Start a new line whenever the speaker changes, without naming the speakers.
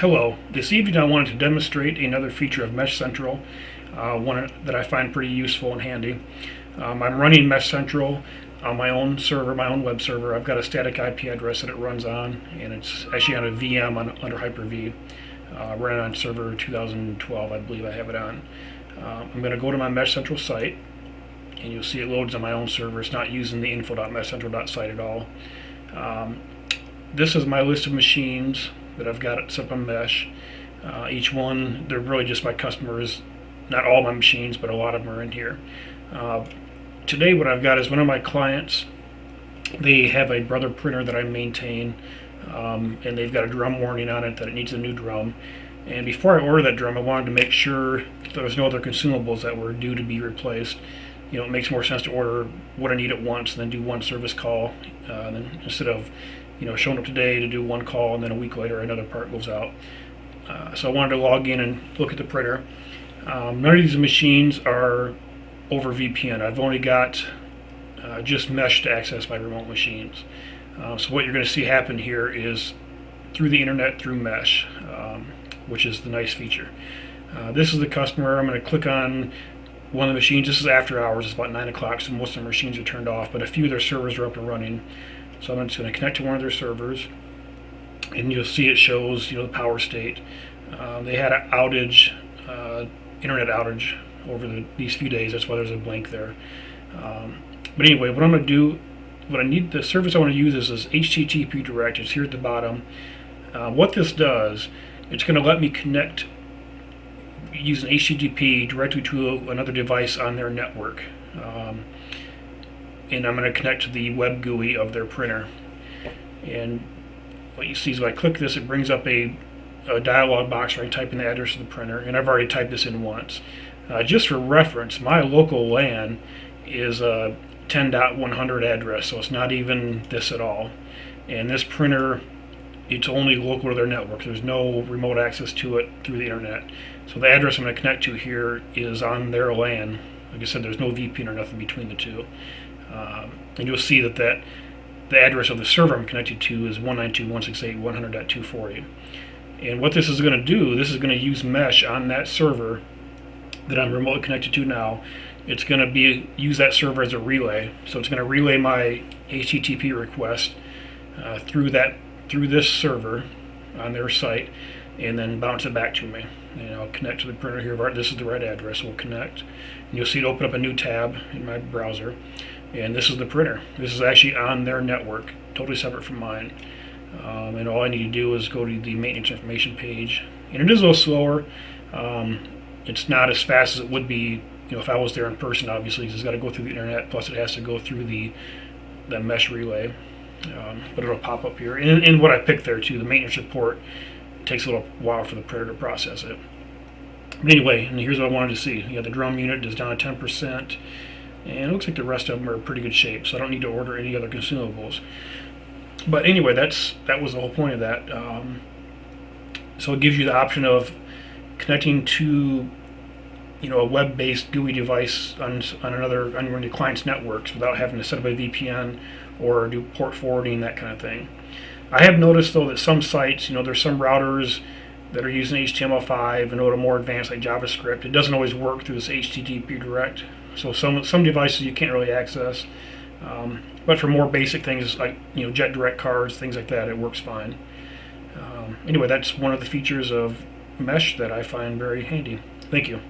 Hello. This evening I wanted to demonstrate another feature of Mesh Central, one that I find pretty useful and handy. I'm running Mesh Central on my own server, my own web server. I've got a static IP address that it runs on, and it's actually on a VM under Hyper-V. Running on server 2012, I believe I have it on. I'm going to go to my Mesh Central site, and you'll see it loads on my own server. It's not using the info.meshcentral.site at all. This is my list of machines that I've got set up on Mesh. Each one, they're really just my customers. Not all my machines, but a lot of them are in here. Today what I've got is one of my clients. They have a Brother printer that I maintain, and they've got a drum warning on it that it needs a new drum. And before I order that drum, I wanted to make sure there was no other consumables that were due to be replaced. You know, it makes more sense to order what I need at once and then do one service call, then instead of showing up today to do one call and then a week later another part goes out. So I wanted to log in and look at the printer. None of these machines are over VPN. I've only got just Mesh to access my remote machines. So what you're going to see happen here is through the internet, through Mesh, which is the nice feature. This is the customer. I'm going to click on one of the machines. This is after hours. It's about 9 o'clock, so most of the machines are turned off, but a few of their servers are up and running. So I'm just going to connect to one of their servers, and you'll see it shows the power state. They had an outage, internet outage over these few days. That's why there's a blank there. But anyway, what I'm going to do, the service I want to use is this HTTP direct. It's here at the bottom. What this does, it's going to let me connect using HTTP directly to another device on their network. And I'm going to connect to the web GUI of their printer. And what you see is when I click this, it brings up a dialog box where I type in the address of the printer, and I've already typed this in once. Just for reference, my local LAN is a 10.100 address, so it's not even this at all. And this printer, it's only local to their network. There's no remote access to it through the internet. So the address I'm going to connect to here is on their LAN. Like I said, there's no VPN or nothing between the two. And you'll see that the address of the server I'm connected to is 192.168.100.240. And what this is going to do, this is going to use Mesh on that server that I'm remotely connected to now. It's going to use that server as a relay. So it's going to relay my HTTP request through this server on their site, and then bounce it back to me. And I'll connect to the printer here. This is the right address. We'll connect. And you'll see it open up a new tab in my browser. And this is the printer. This is actually on their network, totally separate from mine. And all I need to do is go to the maintenance information page. And it is a little slower. It's not as fast as it would be if I was there in person, obviously, because it's got to go through the internet, plus it has to go through the Mesh relay. But it'll pop up here. And what I picked there, too, the maintenance report, it takes a little while for the printer to process it. But anyway, and here's what I wanted to see. The drum unit is down to 10%. And it looks like the rest of them are in pretty good shape, so I don't need to order any other consumables. But anyway, that was the whole point of that. So it gives you the option of connecting to a web-based GUI device on one of the client's networks without having to set up a VPN or do port forwarding, that kind of thing. I have noticed though that some sites, there's some routers that are using HTML5 and a little more advanced like JavaScript. It doesn't always work through this HTTP direct. So some devices you can't really access. But for more basic things like JetDirect cards, things like that, it works fine. Anyway, that's one of the features of Mesh that I find very handy. Thank you.